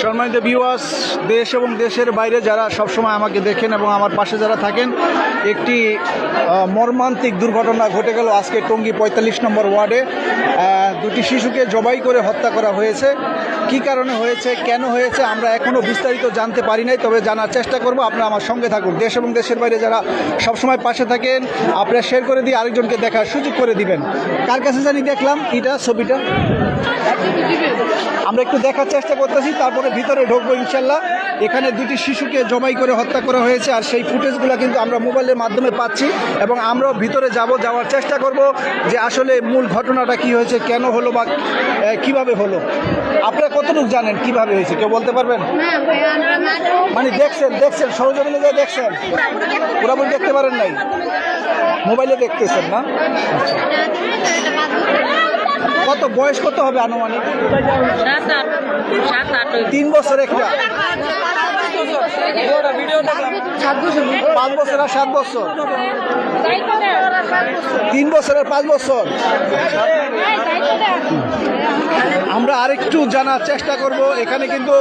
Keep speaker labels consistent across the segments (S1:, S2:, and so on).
S1: সম্মানিত ভিউয়ার্স, দেশ এবং দেশের বাইরে যারা সবসময় আমাকে দেখেন এবং আমার পাশে যারা থাকেন, একটি মর্মান্তিক দুর্ঘটনা ঘটে গেল আজকে টঙ্গী ৪৫ নম্বর ওয়ার্ডে। দুটি শিশুকে জবাই করে হত্যা করা হয়েছে। কি কারণে হয়েছে, কেন হয়েছে, আমরা এখনও বিস্তারিত জানতে পারি নাই, তবে জানার চেষ্টা করব। আপনারা আমার সঙ্গে থাকুন। দেশ এবং দেশের বাইরে যারা সবসময় পাশে থাকেন, আপনারা শেয়ার করে দিয়ে আরেকজনকে দেখার সুযোগ করে দিবেন। কার কাছে জানি দেখলাম এটা ছবিটা, আমরা একটু দেখার চেষ্টা করতেছি, তারপরে ভিতরে ঢুকবো ইনশাল্লাহ। এখানে দুটি শিশুকে জবাই করে হত্যা করা হয়েছে, আর সেই ফুটেজগুলো কিন্তু আমরা মোবাইলের মাধ্যমে পাচ্ছি এবং আমরাও ভিতরে যাওয়ার চেষ্টা করব যে আসলে মূল ঘটনাটা কি হয়েছে, কেন হলো বা কিভাবে হলো। আপনারা কতটুকু জানেন কিভাবে হয়েছে, কেউ বলতে পারবেন? মানে দেখছেন সরজমিনে যা দেখছেন, পুরাপুরি দেখতে পারেন নাই, মোবাইলে দেখতেছেন না? কত বয়স কত হবে আনুমানিক? 3 বছর একটা, 5 বছর আর 7 বছর, 3 বছর আর 5 বছর। আমরা আরেকটু জানার চেষ্টা করব। এখানে কিন্তু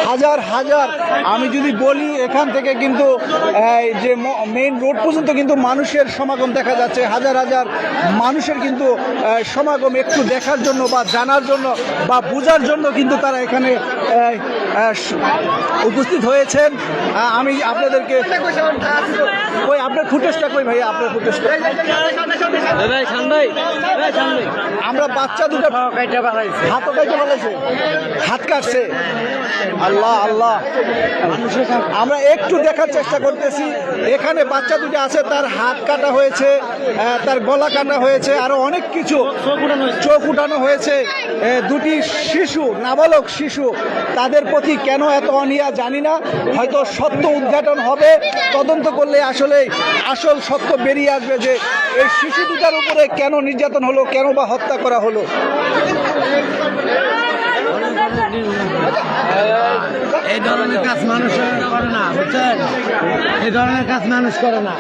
S1: হাজার হাজার, আমি যদি বলি এখান থেকে কিন্তু যে মেইন রোড পর্যন্ত কিন্তু মানুষের সমাগম দেখা যাচ্ছে। হাজার হাজার মানুষের কিন্তু সমাগম একটু দেখার জন্য বা জানার জন্য বা বোঝার জন্য কিন্তু তারা এখানে উপস্থিত হয়েছেন। আমি আপনাদেরকে কই, আপনার ফুটেজটা কই ভাই, আপনার ফুটেজটা। আমরা বাচ্চা দুটো হাত কাটতে বলেছে, হাত কাটছে। আল্লাহ আল্লাহ, আমরা একটু দেখার চেষ্টা করতেছি। এখানে বাচ্চা দুটো আছে, তার হাত কাটা হয়েছে, তার গলা কাটা হয়েছে, আরো অনেক কিছু, চোখ উঠানো হয়েছে। দুটি শিশু, নাবালক শিশু, তাদের প্রতি কেন এত অনীহা জানি না। হয়তো সত্য উদ্ঘাটন হবে, তদন্ত করলে আসলে আসল সত্য বেরিয়ে আসবে যে এই শিশু দুটার উপরে কেন নির্যাতন হলো, কেন বা হত্যা করা হলো।
S2: এই ধরনের কাজ মানুষ করে না, বুঝছেন? এই ধরনের কাজ মানুষ করে না।